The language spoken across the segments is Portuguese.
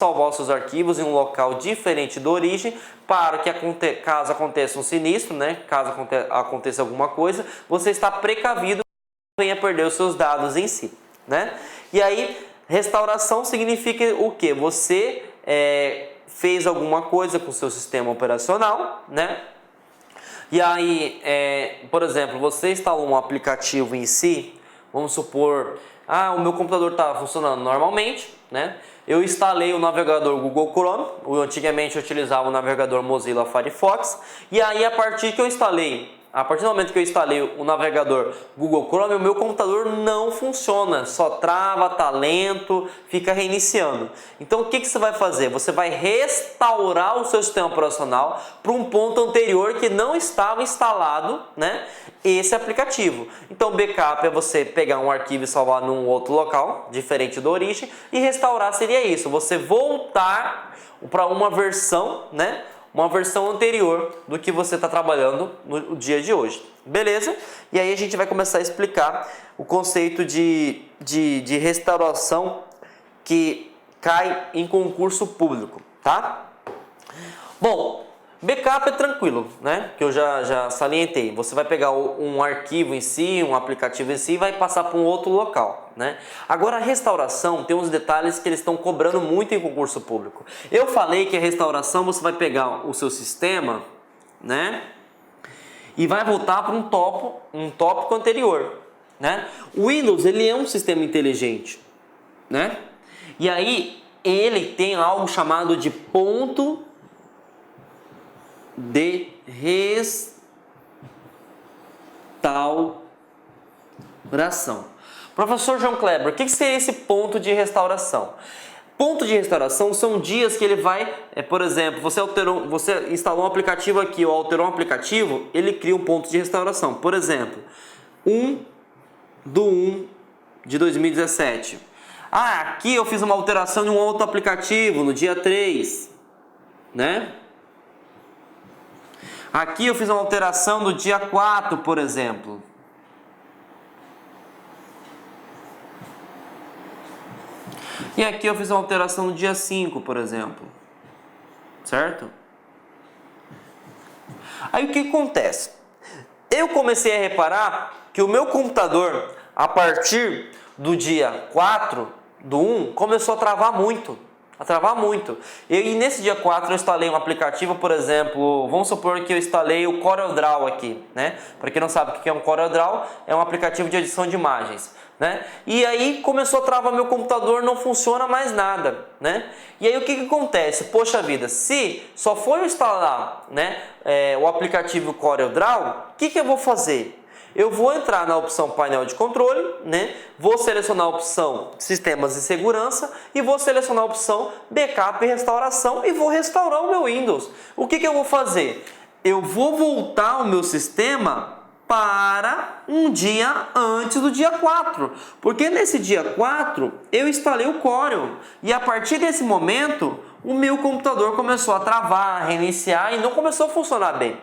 salvar os seus arquivos em um local diferente da origem, para que caso aconteça um sinistro, né? Caso aconteça alguma coisa, você está precavido, venha perder os seus dados em si, né? E aí, restauração significa o quê? Você fez alguma coisa com o seu sistema operacional, né? E aí, por exemplo, você instalou um aplicativo em si, vamos supor, o meu computador estava funcionando normalmente, né? Eu instalei o navegador Google Chrome, antigamente eu utilizava o navegador Mozilla Firefox, e aí a partir do momento que eu instalei o navegador Google Chrome, o meu computador não funciona, só trava, está lento, fica reiniciando. Então o que você vai fazer? Você vai restaurar o seu sistema operacional para um ponto anterior que não estava instalado, né, esse aplicativo. Então backup é você pegar um arquivo e salvar num outro local, diferente da origem, e restaurar seria isso, você voltar para uma versão, né, uma versão anterior do que você está trabalhando no dia de hoje. Beleza? E aí a gente vai começar a explicar o conceito de restauração que cai em concurso público, tá? Bom, backup é tranquilo, né? Que eu já salientei. Você vai pegar um arquivo em si, um aplicativo em si e vai passar para um outro local, né? Agora a restauração tem uns detalhes que eles estão cobrando muito em concurso público. Eu falei que a restauração você vai pegar o seu sistema, né? E vai voltar para um tópico anterior, né? O Windows, ele é um sistema inteligente, né? E aí ele tem algo chamado de ponto de restauração. Professor João Kleber, o que seria esse ponto de restauração? Ponto de restauração são dias que ele vai, por exemplo, você instalou um aplicativo aqui ou alterou um aplicativo, ele cria um ponto de restauração. Por exemplo, 1/1/2017. Aqui eu fiz uma alteração em um outro aplicativo no dia 3, né? Aqui eu fiz uma alteração no dia 4, por exemplo. E aqui eu fiz uma alteração no dia 5, por exemplo. Certo? Aí o que acontece? Eu comecei a reparar que o meu computador, a partir do dia 4/1, começou a travar muito. E nesse dia 4 eu instalei um aplicativo, por exemplo, vamos supor que eu instalei o CorelDRAW aqui, né? Para quem não sabe o que é um CorelDRAW, é um aplicativo de edição de imagens, né? E aí começou a travar meu computador, não funciona mais nada, né? E aí o que acontece? Poxa vida, se só for eu instalar, né, o aplicativo CorelDRAW, o que eu vou fazer? Eu vou entrar na opção painel de controle, né? Vou selecionar a opção sistemas de segurança e vou selecionar a opção backup e restauração e vou restaurar o meu Windows. O que eu vou fazer? Eu vou voltar o meu sistema para um dia antes do dia 4, porque nesse dia 4 eu instalei o Corel e a partir desse momento o meu computador começou a travar, a reiniciar e não começou a funcionar bem.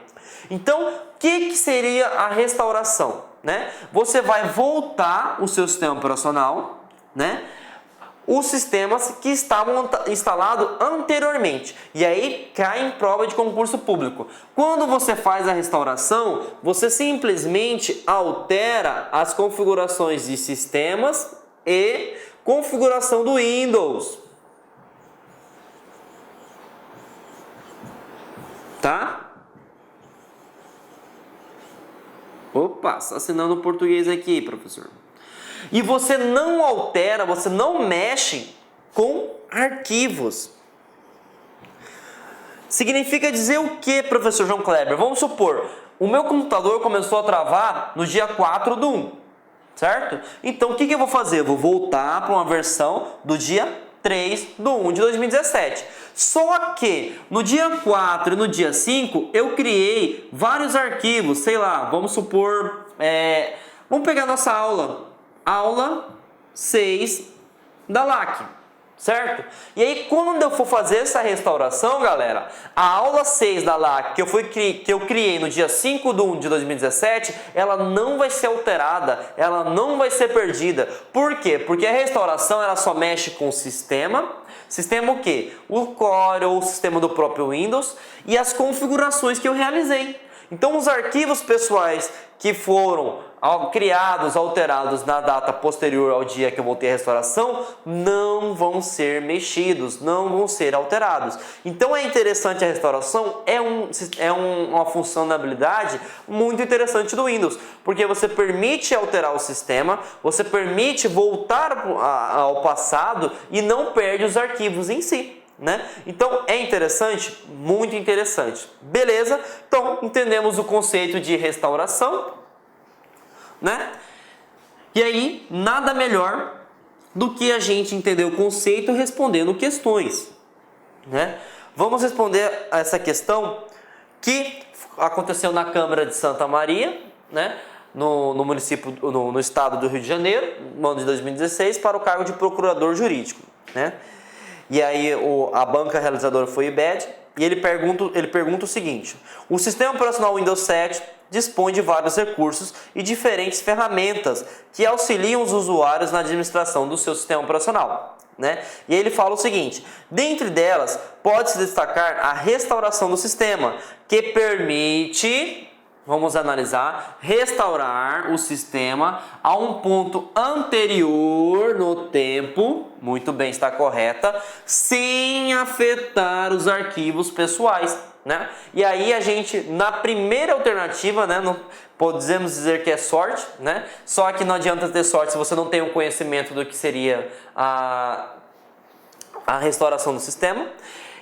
Então, o que seria a restauração, né? Você vai voltar o seu sistema operacional, né? Os sistemas que estavam instalados anteriormente. E aí cai em prova de concurso público. Quando você faz a restauração, você simplesmente altera as configurações de sistemas e configuração do Windows. Tá? Opa, está assinando o português aqui, professor. E você não altera, você não mexe com arquivos. Significa dizer o que, professor João Kleber? Vamos supor, o meu computador começou a travar no dia 4/1, certo? Então o que eu vou fazer? Eu vou voltar para uma versão do dia 3/1/2017. Só que no dia 4 e no dia 5 eu criei vários arquivos, sei lá, vamos supor, vamos pegar nossa aula 6 da LAC, certo? E aí quando eu for fazer essa restauração, galera, a aula 6 da LAC que eu criei no dia 5/1 de 2017, ela não vai ser alterada, ela não vai ser perdida. Por quê? Porque a restauração ela só mexe com o sistema. Sistema o quê? O Core ou o sistema do próprio Windows e as configurações que eu realizei. Então os arquivos pessoais que foram criados, alterados na data posterior ao dia que eu vou ter a restauração, não vão ser mexidos, não vão ser alterados. Então é interessante a restauração, uma funcionalidade muito interessante do Windows, porque você permite alterar o sistema, você permite voltar ao passado e não perde os arquivos em si. Né? Então é interessante, muito interessante. Beleza? Então entendemos o conceito de restauração, né? E aí nada melhor do que a gente entender o conceito respondendo questões, né? Vamos responder a essa questão que aconteceu na Câmara de Santa Maria, né? No município, no estado do Rio de Janeiro, no ano de 2016, para o cargo de procurador jurídico, né? E aí a banca realizadora foi o IBED e ele pergunta o seguinte: o sistema operacional Windows 7 dispõe de vários recursos e diferentes ferramentas que auxiliam os usuários na administração do seu sistema operacional, né? E aí ele fala o seguinte: dentre delas pode-se destacar a restauração do sistema, que permite... Vamos analisar, restaurar o sistema a um ponto anterior no tempo, muito bem, está correta, sem afetar os arquivos pessoais, né? E aí a gente, na primeira alternativa, né, podemos dizer que é sorte, né? Só que não adianta ter sorte se você não tem o conhecimento do que seria a restauração do sistema.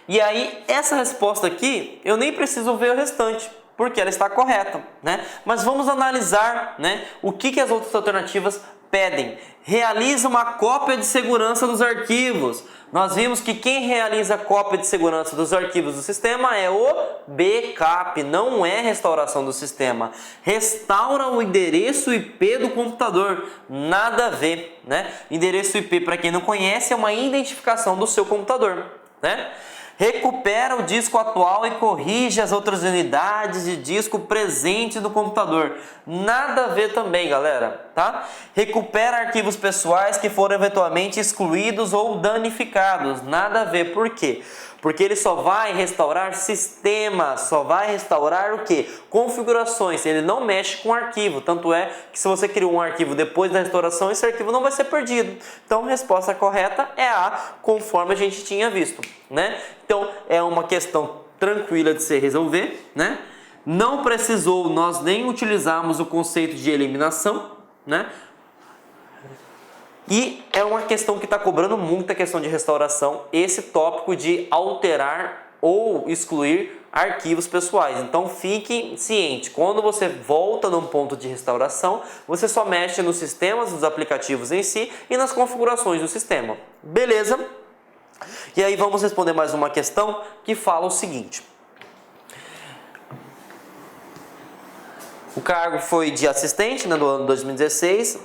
E aí, essa resposta aqui, eu nem preciso ver o restante, porque ela está correta, né? Mas vamos analisar, né, o que as outras alternativas pedem. Realiza uma cópia de segurança dos arquivos. Nós vimos que quem realiza a cópia de segurança dos arquivos do sistema é o backup, não é restauração do sistema. Restaura o endereço IP do computador, nada a ver, né? Endereço IP, para quem não conhece, é uma identificação do seu computador, né? Recupera o disco atual e corrige as outras unidades de disco presentes no computador. Nada a ver também, galera, tá? Recupera arquivos pessoais que foram eventualmente excluídos ou danificados. Nada a ver. Por quê? Porque ele só vai restaurar sistemas, só vai restaurar o quê? Configurações, ele não mexe com arquivo. Tanto é que se você criou um arquivo depois da restauração, esse arquivo não vai ser perdido. Então a resposta correta é A, conforme a gente tinha visto, né? Então é uma questão tranquila de se resolver, né? Não precisou nós nem utilizarmos o conceito de eliminação, né? E é uma questão que está cobrando muita questão de restauração, esse tópico de alterar ou excluir arquivos pessoais. Então fique ciente, quando você volta num ponto de restauração, você só mexe nos sistemas, nos aplicativos em si e nas configurações do sistema. Beleza? E aí vamos responder mais uma questão que fala o seguinte: o cargo foi de assistente, né, do ano 2016,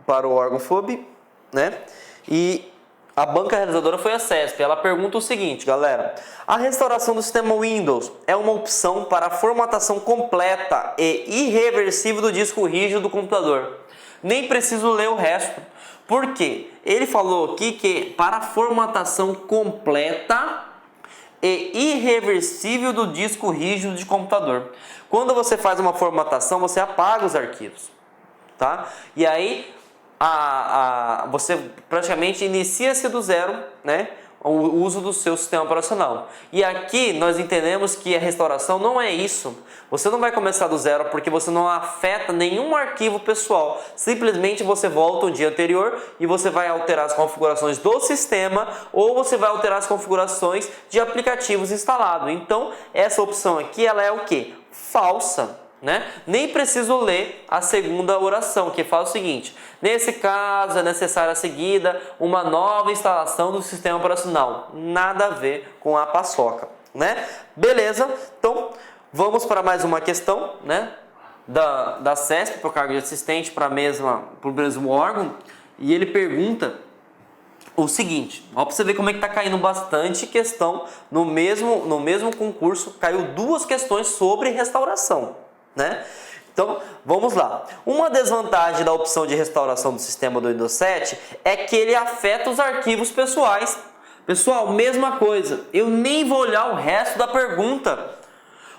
para o órgão FUB, né? E a banca realizadora foi a CESP. Ela pergunta o seguinte, galera: a restauração do sistema Windows é uma opção para a formatação completa e irreversível do disco rígido do computador. Nem preciso ler o resto. Por quê? Ele falou aqui que para a formatação completa e irreversível do disco rígido de computador. Quando você faz uma formatação, você apaga os arquivos, tá? E aí você praticamente inicia-se do zero, né, o uso do seu sistema operacional. E aqui nós entendemos que a restauração não é isso. Você não vai começar do zero porque você não afeta nenhum arquivo pessoal. Simplesmente você volta ao dia anterior e você vai alterar as configurações do sistema ou você vai alterar as configurações de aplicativos instalados. Então essa opção aqui, ela é o quê? Falsa, né? Nem preciso ler a segunda oração, que fala o seguinte: nesse caso é necessária a seguida uma nova instalação do sistema operacional. Nada a ver com a paçoca, né? Beleza? Então vamos para mais uma questão, né? Da CESP para o cargo de assistente para o mesmo órgão, e ele pergunta o seguinte, ó, para você ver como é que tá caindo bastante questão no mesmo concurso, caiu 2 questões sobre restauração, né? Então, vamos lá. Uma desvantagem da opção de restauração do sistema do Windows 7 é que ele afeta os arquivos pessoais. Pessoal, mesma coisa, eu nem vou olhar o resto da pergunta.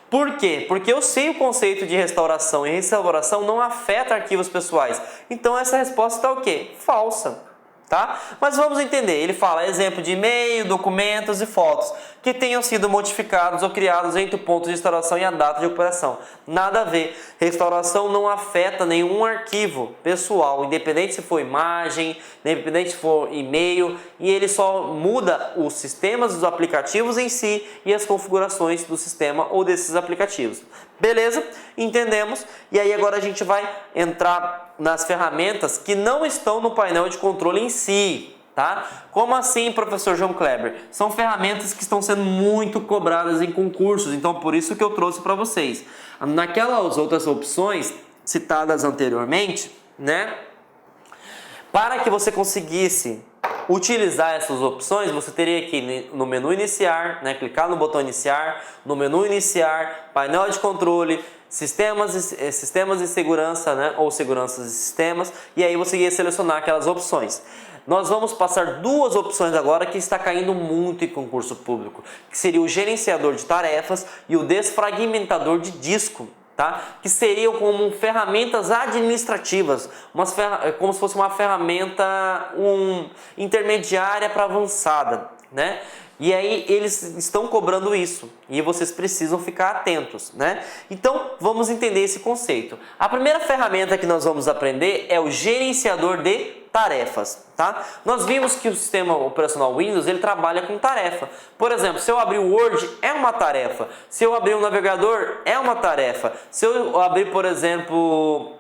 Por quê? Porque eu sei o conceito de restauração e restauração não afeta arquivos pessoais. Então essa resposta está o quê? Falsa. Tá? Mas vamos entender, ele fala exemplo de e-mail, documentos e fotos que tenham sido modificados ou criados entre o ponto de restauração e a data de operação. Nada a ver, restauração não afeta nenhum arquivo pessoal, independente se for imagem, independente se for e-mail, e ele só muda os sistemas dos aplicativos em si e as configurações do sistema ou desses aplicativos. Beleza? Entendemos? E aí agora a gente vai entrar nas ferramentas que não estão no painel de controle em si, tá? Como assim, professor João Kleber? São ferramentas que estão sendo muito cobradas em concursos, então por isso que eu trouxe para vocês. Naquelas outras opções citadas anteriormente, né? Para que você conseguisse utilizar essas opções, você teria que ir no menu iniciar, né? Clicar no botão iniciar, no menu iniciar, painel de controle, sistemas de segurança, né? Ou seguranças de sistemas, e aí você ia selecionar aquelas opções. Nós vamos passar 2 opções agora que está caindo muito em concurso público, que seria o gerenciador de tarefas e o desfragmentador de disco. Tá? Que seriam como ferramentas administrativas, como se fosse uma ferramenta intermediária para avançada, né? E aí eles estão cobrando isso e vocês precisam ficar atentos, né? Então vamos entender esse conceito. A primeira ferramenta que nós vamos aprender é o gerenciador de tarefas, tá? Nós vimos que o sistema operacional Windows ele trabalha com tarefa. Por exemplo, se eu abrir o Word é uma tarefa. Se eu abrir o navegador é uma tarefa. Se eu abrir, por exemplo,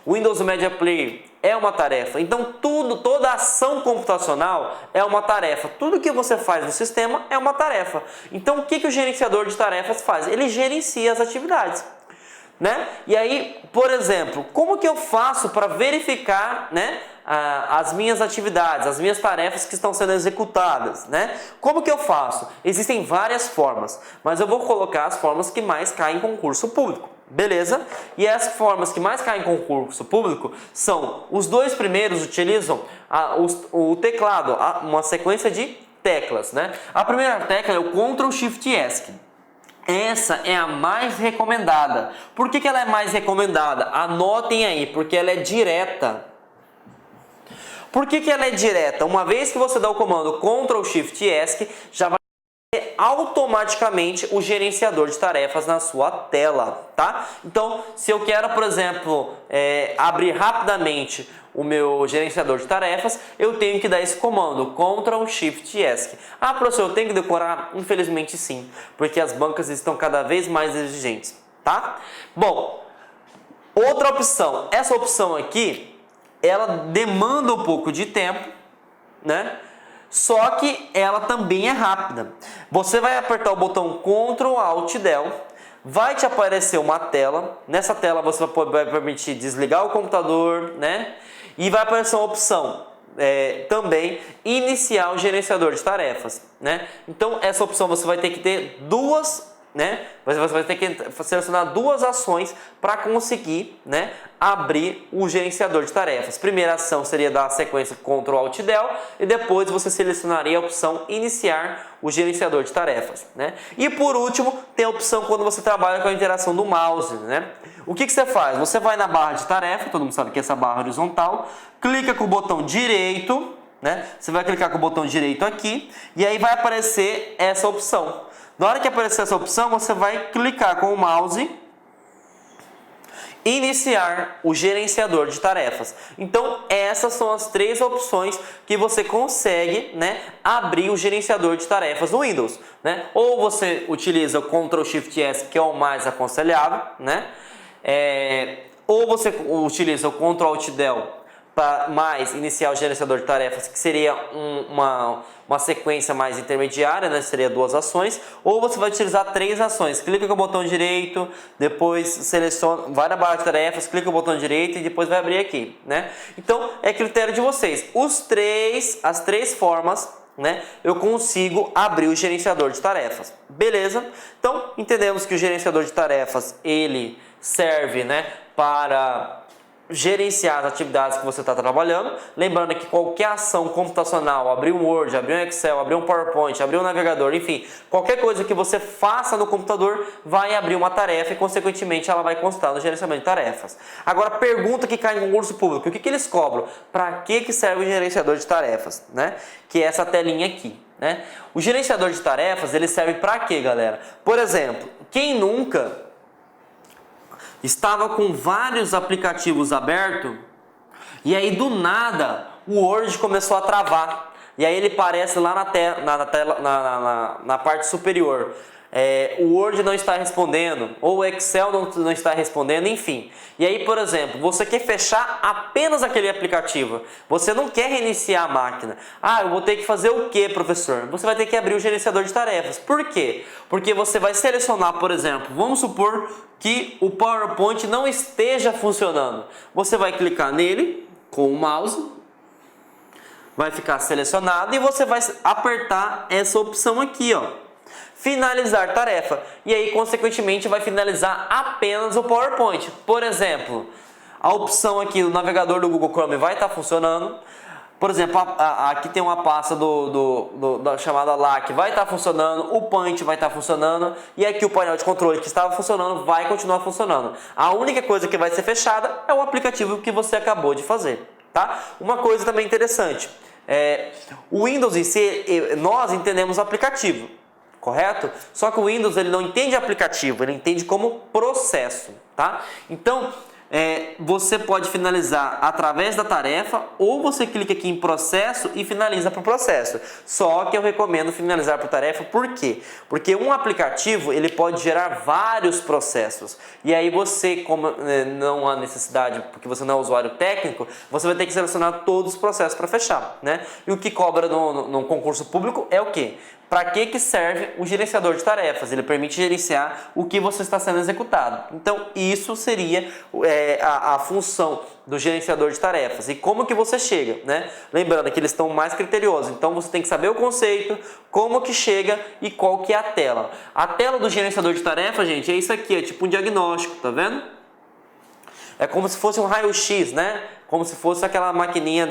Windows Media Player é uma tarefa. Então toda ação computacional é uma tarefa. Tudo que você faz no sistema é uma tarefa. Então o que o gerenciador de tarefas faz? Ele gerencia as atividades. Né? E aí, por exemplo, como que eu faço para verificar, né, as minhas atividades, as minhas tarefas que estão sendo executadas, né? Como que eu faço? Existem várias formas, mas eu vou colocar as formas que mais caem em concurso público, beleza? E as formas que mais caem em concurso público são, os 2 primeiros utilizam o teclado, uma sequência de teclas, né? A primeira tecla é o Ctrl Shift ESC. Essa é a mais recomendada. Por que ela é mais recomendada? Anotem aí, porque ela é direta. Por que ela é direta? Uma vez que você dá o comando Ctrl Shift ESC, já vai ter automaticamente o gerenciador de tarefas na sua tela, tá? Então, se eu quero, por exemplo, abrir rapidamente o meu gerenciador de tarefas, eu tenho que dar esse comando, Ctrl Shift ESC. Ah, professor, eu tenho que decorar? Infelizmente sim, porque as bancas estão cada vez mais exigentes, tá? Bom, outra opção, essa opção aqui, ela demanda um pouco de tempo, né? Só que ela também é rápida. Você vai apertar o botão Ctrl Alt Del, vai te aparecer uma tela. Nessa tela você vai permitir desligar o computador, né? E vai aparecer uma opção também iniciar o gerenciador de tarefas, né? Então essa opção você vai ter que ter 2, né? Você vai ter que selecionar 2 ações para conseguir, né, abrir o gerenciador de tarefas. Primeira ação seria dar a sequência Ctrl Alt Del e depois você selecionaria a opção iniciar o gerenciador de tarefas, né? E por último tem a opção quando você trabalha com a interação do mouse, né? O que você faz? Você vai na barra de tarefa, todo mundo sabe que é essa barra horizontal, clica com o botão direito, né? Você vai clicar com o botão direito aqui e aí vai aparecer essa opção. Na hora que aparecer essa opção, você vai clicar com o mouse iniciar o gerenciador de tarefas. Então, essas são as 3 opções que você consegue, né, abrir o gerenciador de tarefas no Windows, né? Ou você utiliza o Ctrl Shift S, que é o mais aconselhável, né? Ou você utiliza o Ctrl Alt Del mais iniciar o gerenciador de tarefas, que seria uma sequência mais intermediária, né? Seria 2 ações, ou você vai utilizar 3 ações. Clica com o botão direito, depois seleciona, vai na barra de tarefas, clica com o botão direito e depois vai abrir aqui, né? Então é critério de vocês. As três formas, né, eu consigo abrir o gerenciador de tarefas. Beleza? Então entendemos que o gerenciador de tarefas ele serve, né, para gerenciar as atividades que você está trabalhando. Lembrando que qualquer ação computacional, abrir um Word, abrir um Excel, abrir um PowerPoint, abrir um navegador, enfim, qualquer coisa que você faça no computador vai abrir uma tarefa e consequentemente ela vai constar no gerenciamento de tarefas. Agora, pergunta que cai em concurso público: o que eles cobram? Para que serve o gerenciador de tarefas, né? Que é essa telinha aqui, né? O gerenciador de tarefas ele serve para quê, galera? Por exemplo, quem nunca estava com vários aplicativos abertos e aí do nada o Word começou a travar e aí ele aparece lá na parte superior. O Word não está respondendo, ou o Excel não está respondendo, enfim. E aí, por exemplo, você quer fechar apenas aquele aplicativo, você não quer reiniciar a máquina. Eu vou ter que fazer o que, professor? Você vai ter que abrir o gerenciador de tarefas. Por quê? Porque você vai selecionar, por exemplo, vamos supor que o PowerPoint não esteja funcionando. Você vai clicar nele com o mouse, vai ficar selecionado e você vai apertar essa opção aqui, ó. Finalizar tarefa, e aí consequentemente vai finalizar apenas o PowerPoint. Por exemplo, a opção aqui do navegador do Google Chrome vai estar funcionando. Por exemplo, aqui tem uma pasta da chamada LAC, vai estar funcionando, o Paint vai estar funcionando, e aqui o painel de controle que estava funcionando vai continuar funcionando. A única coisa que vai ser fechada é o aplicativo que você acabou de fazer, tá? Uma coisa também interessante, o Windows em si, nós entendemos o aplicativo, correto? Só que o Windows ele não entende aplicativo, ele entende como processo, tá? Então, você pode finalizar através da tarefa ou você clica aqui em processo e finaliza para o processo. Só que eu recomendo finalizar por tarefa, por quê? Porque um aplicativo ele pode gerar vários processos e aí você, como não há necessidade, porque você não é usuário técnico, você vai ter que selecionar todos os processos para fechar, né? E o que cobra no concurso público é o quê? Para que serve o gerenciador de tarefas? Ele permite gerenciar o que você está sendo executado. Então, isso seria a função do gerenciador de tarefas. E como que você chega, né? Lembrando que eles estão mais criteriosos. Então, você tem que saber o conceito, como que chega e qual que é a tela. A tela do gerenciador de tarefas, gente, é isso aqui. É tipo um diagnóstico, tá vendo? É como se fosse um raio-x, né? Como se fosse aquela maquininha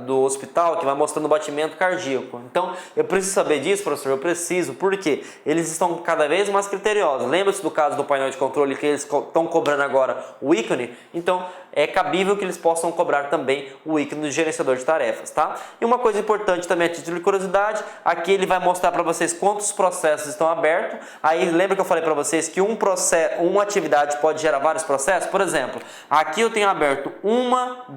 do hospital que vai mostrando o batimento cardíaco. Então, eu preciso saber disso, professor? Eu preciso, porque eles estão cada vez mais criteriosos. Lembra-se do caso do painel de controle que eles estão cobrando agora o ícone? Então, é cabível que eles possam cobrar também o ícone do gerenciador de tarefas, tá? E uma coisa importante também, a título de curiosidade, aqui ele vai mostrar para vocês quantos processos estão abertos. Aí, lembra que eu falei para vocês que uma atividade pode gerar vários processos? Por exemplo, aqui eu tenho aberto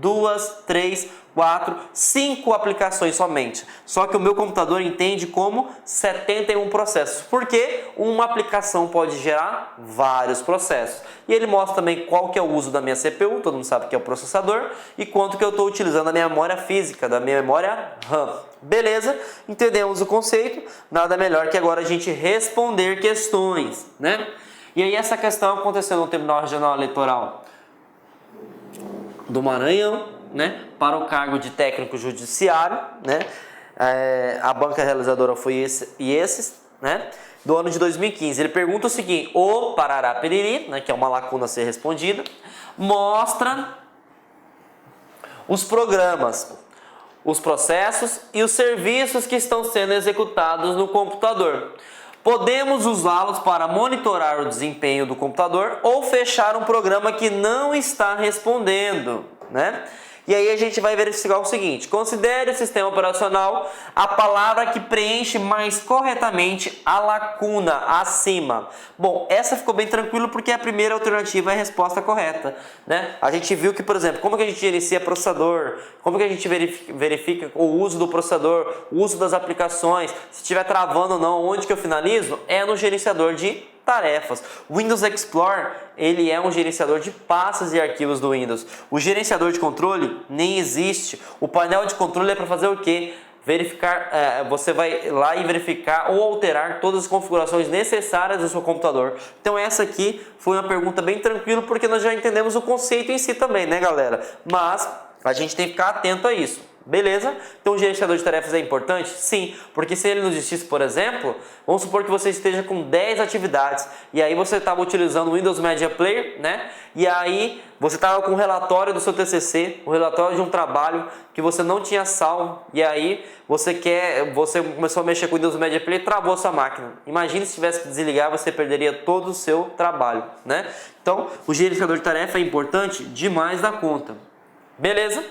2, 3, 4, 5 aplicações somente. Só que o meu computador entende como 71 processos. Porque uma aplicação pode gerar vários processos. E ele mostra também qual que é o uso da minha CPU, todo mundo sabe que é o processador, e quanto que eu estou utilizando da minha memória física, da minha memória RAM. Beleza? Entendemos o conceito. Nada melhor que agora a gente responder questões, né? E aí essa questão aconteceu no Tribunal Regional Eleitoral do Maranhão, né, para o cargo de técnico judiciário, né, a banca realizadora foi esses, né, do ano de 2015. Ele pergunta o seguinte: o Parará Periri, né, que é uma lacuna a ser respondida, mostra os programas, os processos e os serviços que estão sendo executados no computador. Podemos usá-los para monitorar o desempenho do computador ou fechar um programa que não está respondendo, né? E aí a gente vai verificar o seguinte: considere o sistema operacional a palavra que preenche mais corretamente a lacuna acima. Bom, essa ficou bem tranquilo porque a primeira alternativa é a resposta correta, né? A gente viu que, por exemplo, como que a gente inicia processador, como que a gente verifica o uso do processador, o uso das aplicações, se estiver travando ou não, onde que eu finalizo? É no gerenciador de tarefas. O Windows Explorer, ele é um gerenciador de pastas e arquivos do Windows. O gerenciador de controle nem existe. O painel de controle é para fazer o quê? Verificar, você vai lá e verificar ou alterar todas as configurações necessárias do seu computador. Então essa aqui foi uma pergunta bem tranquila, porque nós já entendemos o conceito em si também, né, galera? Mas a gente tem que ficar atento a isso. Beleza? Então o gerenciador de tarefas é importante? Sim, porque se ele não existisse, por exemplo, vamos supor que você esteja com 10 atividades e aí você estava utilizando o Windows Media Player, né? E aí você estava com um relatório do seu TCC, o relatório de um trabalho que você não tinha salvo e aí você começou a mexer com o Windows Media Player e travou a sua máquina. Imagine se tivesse que desligar, você perderia todo o seu trabalho, né? Então o gerenciador de tarefa é importante demais da conta. Beleza?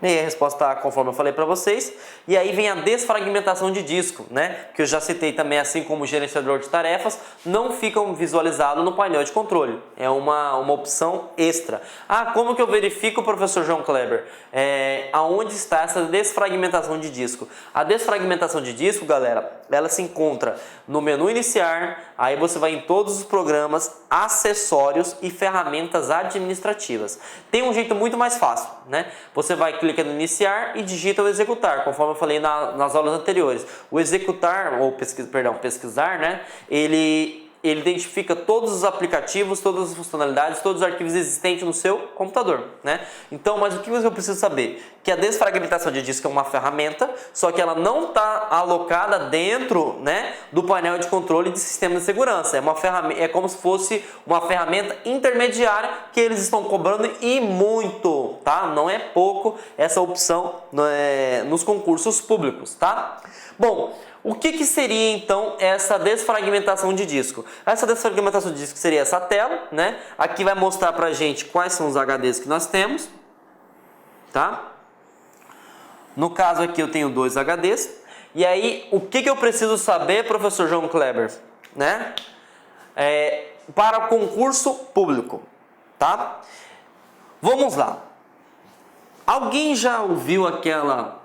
E a resposta está conforme eu falei para vocês. E aí vem a desfragmentação de disco, né? Que eu já citei também, assim como o gerenciador de tarefas, não ficam visualizados no painel de controle. É uma opção extra. Ah, como que eu verifico, professor João Kleber? Aonde está essa desfragmentação de disco? A desfragmentação de disco, galera, ela se encontra no menu iniciar, aí você vai em todos os programas, acessórios e ferramentas administrativas. Tem um jeito muito mais fácil, né? Você vai clicar no iniciar e digita o executar, conforme eu falei nas aulas anteriores. O executar, ou pesquisar, né? Ele identifica todos os aplicativos, todas as funcionalidades, todos os arquivos existentes no seu computador, né? Então, mas o que eu preciso saber? Que a desfragmentação de disco é uma ferramenta, só que ela não está alocada dentro, né, do painel de controle de sistema de segurança. É como se fosse uma ferramenta intermediária que eles estão cobrando e muito, tá? Não é pouco essa opção nos concursos públicos, tá? Bom, o que seria então essa desfragmentação de disco? Essa desfragmentação de disco seria essa tela, né? Aqui vai mostrar pra gente quais são os HDs que nós temos, tá? No caso aqui eu tenho 2 HDs. E aí, o que eu preciso saber, professor João Kleber, né? Para concurso público, tá? Vamos lá. Alguém já ouviu aquela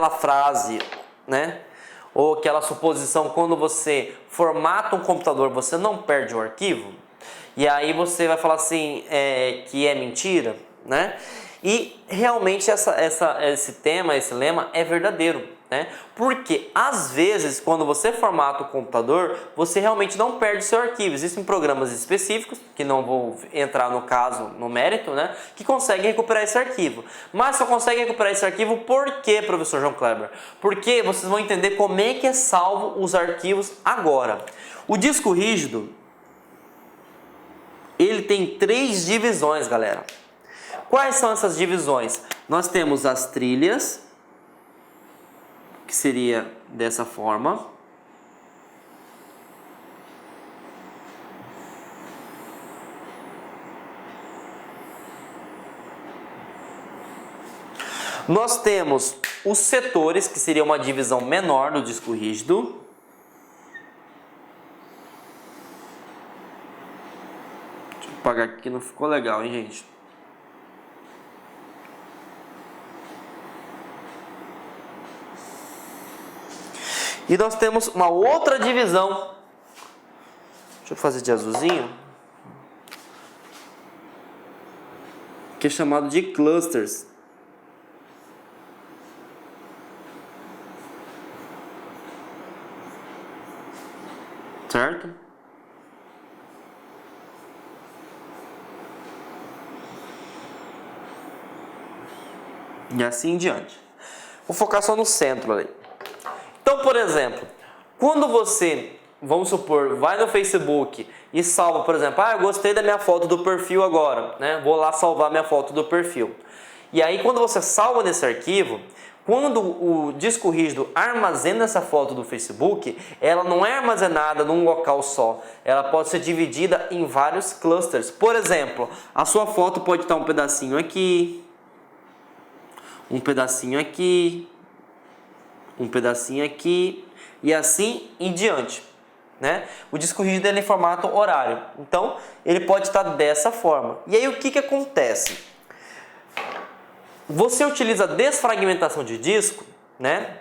frase, né? Ou aquela suposição, quando você formata um computador, você não perde o arquivo? E aí você vai falar assim, que é mentira, né? E realmente esse lema é verdadeiro, né? Porque às vezes, quando você formata o computador, você realmente não perde seu arquivo. Existem programas específicos, que não vou entrar no caso, no mérito, né? Que conseguem recuperar esse arquivo. Mas só conseguem recuperar esse arquivo por quê, professor João Kleber? Porque vocês vão entender como é que é salvo os arquivos agora. O disco rígido, ele tem 3 divisões, galera. Quais são essas divisões? Nós temos as trilhas, que seria dessa forma. Nós temos os setores, que seria uma divisão menor do disco rígido. Deixa eu apagar aqui, não ficou legal, hein, gente? E nós temos uma outra divisão. Deixa eu fazer de azulzinho. Que é chamado de clusters. Certo? E assim em diante. Vou focar só no centro ali. Então, por exemplo, quando você, vamos supor, vai no Facebook e salva, por exemplo, eu gostei da minha foto do perfil agora, né? Vou lá salvar minha foto do perfil. E aí, quando você salva nesse arquivo, quando o disco rígido armazena essa foto do Facebook, ela não é armazenada num local só. Ela pode ser dividida em vários clusters. Por exemplo, a sua foto pode estar um pedacinho aqui, um pedacinho aqui, um pedacinho aqui e assim em diante, né? O disco rígido é em formato horário, então ele pode estar dessa forma. E aí o que acontece? Você utiliza desfragmentação de disco, né?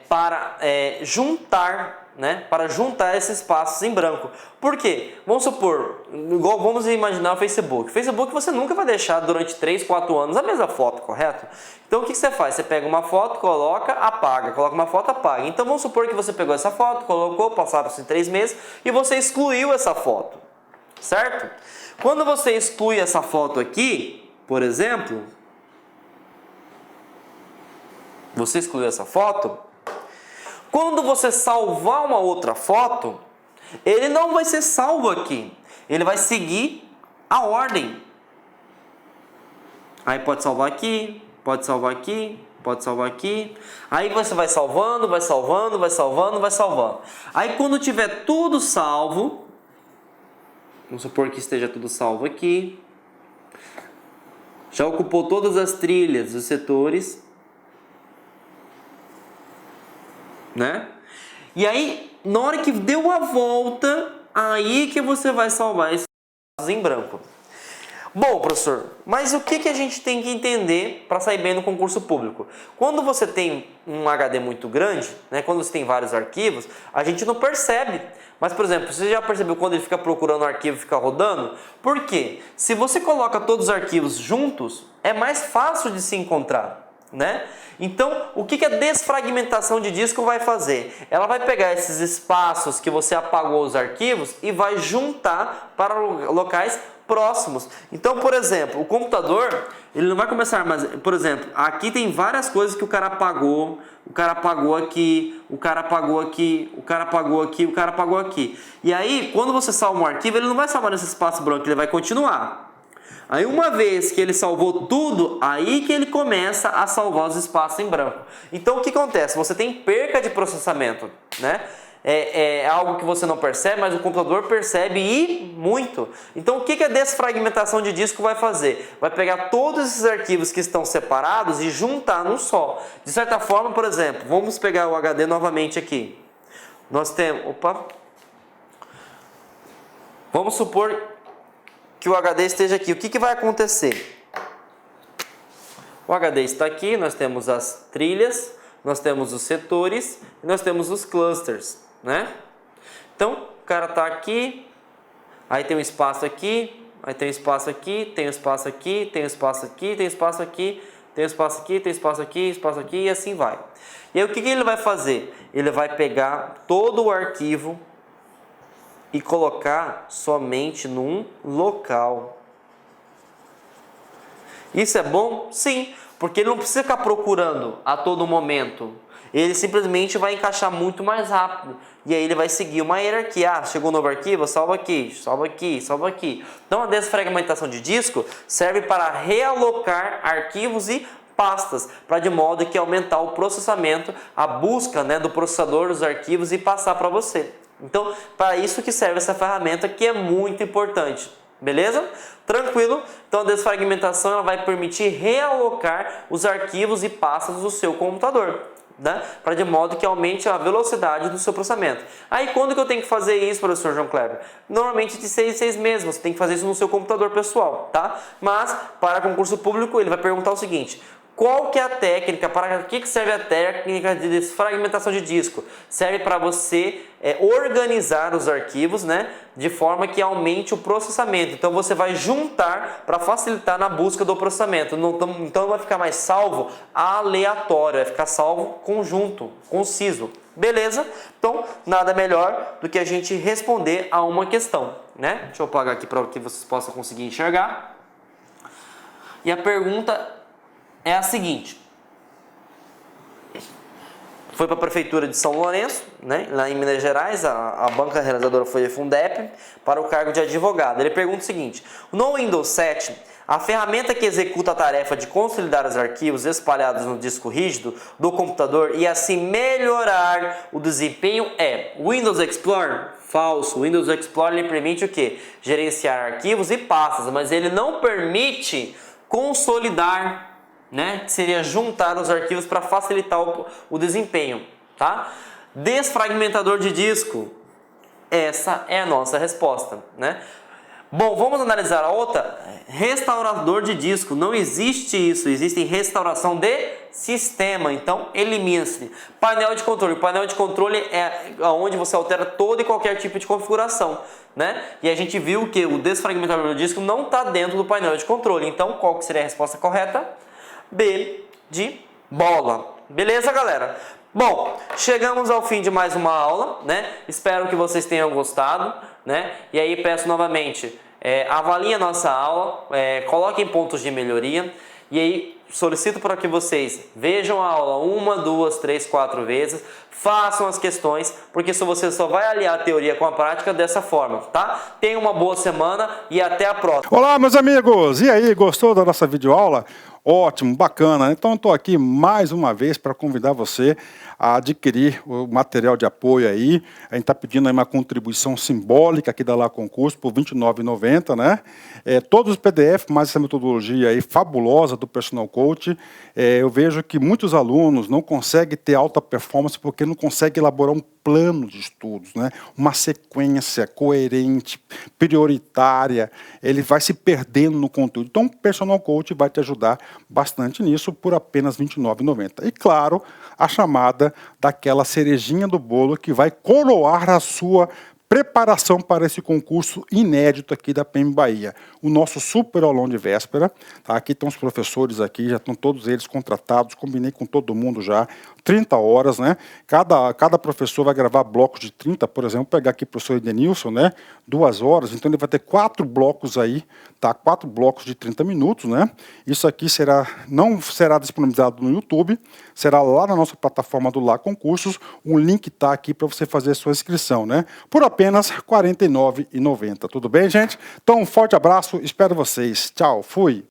para juntar, né? Para juntar esses espaços em branco. Por quê? Vamos supor, igual vamos imaginar o Facebook. Facebook você nunca vai deixar durante 3, 4 anos a mesma foto, correto? Então o que você faz? Você pega uma foto, coloca, apaga. Coloca uma foto, apaga. Então vamos supor que você pegou essa foto, colocou, passaram-se 3 meses e você excluiu essa foto, certo? Quando você exclui essa foto aqui, por exemplo, você excluiu essa foto, quando você salvar uma outra foto, ele não vai ser salvo aqui. Ele vai seguir a ordem. Aí pode salvar aqui, pode salvar aqui, pode salvar aqui. Aí você vai salvando, vai salvando, vai salvando, vai salvando. Aí quando tiver tudo salvo, vamos supor que esteja tudo salvo aqui. Já ocupou todas as trilhas, os setores, né? E aí, na hora que deu a volta, aí que você vai salvar esses espaços em branco. Bom, professor, mas o que a gente tem que entender para sair bem no concurso público? Quando você tem um HD muito grande, né, quando você tem vários arquivos, a gente não percebe. Mas, por exemplo, você já percebeu quando ele fica procurando o arquivo e fica rodando? Por quê? Se você coloca todos os arquivos juntos, é mais fácil de se encontrar, né? Então, o que a desfragmentação de disco vai fazer? Ela vai pegar esses espaços que você apagou os arquivos e vai juntar para locais próximos. Então, por exemplo, o computador, ele não vai começar mais... Por exemplo, aqui tem várias coisas que o cara apagou, o cara apagou aqui, o cara apagou aqui, o cara apagou aqui, o cara apagou aqui. E aí, quando você salva um arquivo, ele não vai salvar nesse espaço branco, ele vai continuar. Aí uma vez que ele salvou tudo, aí que ele começa a salvar os espaços em branco. Então o que acontece? Você tem perca de processamento, né? É algo que você não percebe, mas o computador percebe e muito. Então o que a desfragmentação de disco vai fazer? Vai pegar todos esses arquivos que estão separados e juntar num só. De certa forma, por exemplo, vamos pegar o HD novamente aqui. Nós temos... Vamos supor que o HD esteja aqui. O que vai acontecer? O HD está aqui, nós temos as trilhas, nós temos os setores e nós temos os clusters, né? Então, o cara está aqui, aí tem um espaço aqui, aí tem um espaço aqui, tem um espaço aqui, tem um espaço aqui, tem um espaço aqui, tem um espaço aqui, tem espaço aqui, espaço aqui e assim vai. E aí o que ele vai fazer? Ele vai pegar todo o arquivo e colocar somente num local. Isso é bom? Sim, porque ele não precisa ficar procurando a todo momento. Ele simplesmente vai encaixar muito mais rápido. E aí ele vai seguir uma hierarquia. Ah, chegou um novo arquivo, salva aqui, salva aqui, salva aqui. Então a desfragmentação de disco serve para realocar arquivos e pastas, para de modo que aumentar o processamento, a busca, né, do processador dos arquivos e passar para você. Então, para isso que serve essa ferramenta, que é muito importante. Beleza? Tranquilo? Então a desfragmentação ela vai permitir realocar os arquivos e pastas do seu computador, né? Para de modo que aumente a velocidade do seu processamento. Aí quando que eu tenho que fazer isso, professor João Kleber? Normalmente de 6 em 6 meses, você tem que fazer isso no seu computador pessoal, tá? Mas para concurso público ele vai perguntar o seguinte: qual que é a técnica, para que serve a técnica de desfragmentação de disco? Serve para você organizar os arquivos, né, de forma que aumente o processamento. Então você vai juntar para facilitar na busca do processamento. Então não vai ficar mais salvo aleatório, vai ficar salvo conjunto, conciso. Beleza? Então nada melhor do que a gente responder a uma questão, né? Deixa eu apagar aqui para que vocês possam conseguir enxergar. E a pergunta é a seguinte: foi para a Prefeitura de São Lourenço, né, lá em Minas Gerais, a banca realizadora foi a Fundep, para o cargo de advogado. Ele pergunta o seguinte: no Windows 7, a ferramenta que executa a tarefa de consolidar os arquivos espalhados no disco rígido do computador e assim melhorar o desempenho é Windows Explorer? Falso. O Windows Explorer ele permite o quê? Gerenciar arquivos e pastas, mas ele não permite consolidar, né? Que seria juntar os arquivos para facilitar o desempenho, tá? Desfragmentador de disco, essa é a nossa resposta, né? Bom, vamos analisar a outra. Restaurador de disco, não existe isso, existe restauração de sistema, então elimina-se. Painel de controle. O painel de controle é onde você altera todo e qualquer tipo de configuração, né? E a gente viu que o desfragmentador do disco não está dentro do painel de controle. Então, qual que seria a resposta correta? B de bola. Beleza, galera? Bom, chegamos ao fim de mais uma aula, né? Espero que vocês tenham gostado, né? E aí peço novamente, avaliem a nossa aula, coloquem pontos de melhoria. E aí solicito para que vocês vejam a aula 1, 2, 3, 4 vezes, façam as questões, porque você só vai aliar a teoria com a prática dessa forma, tá? Tenham uma boa semana e até a próxima. Olá, meus amigos! E aí, gostou da nossa videoaula? Ótimo, bacana. Então, estou aqui mais uma vez para convidar você a adquirir o material de apoio aí. A gente está pedindo aí uma contribuição simbólica aqui da Lá Concurso por R$ 29,90, né? Todos os PDF, mais essa metodologia aí fabulosa do Personal Coach. Eu vejo que muitos alunos não conseguem ter alta performance porque não conseguem elaborar um plano de estudos, né? Uma sequência coerente, prioritária. Ele vai se perdendo no conteúdo. Então, o Personal Coach vai te ajudar bastante nisso por apenas R$ 29,90. E claro, a chamada daquela cerejinha do bolo que vai coroar a sua preparação para esse concurso inédito aqui da PM Bahia. O nosso super aulão de véspera, tá? Aqui estão os professores aqui, já estão todos eles contratados, combinei com todo mundo já, 30 horas, né? Cada professor vai gravar blocos de 30, por exemplo, vou pegar aqui o professor Edenilson, né? 2 horas, então ele vai ter 4 blocos aí, tá? 4 blocos de 30 minutos, né? Isso aqui não será disponibilizado no YouTube, será lá na nossa plataforma do Lá Concursos, um link está aqui para você fazer a sua inscrição, né? Por apenas R$ 49,90, tudo bem, gente? Então, um forte abraço, espero vocês. Tchau, fui!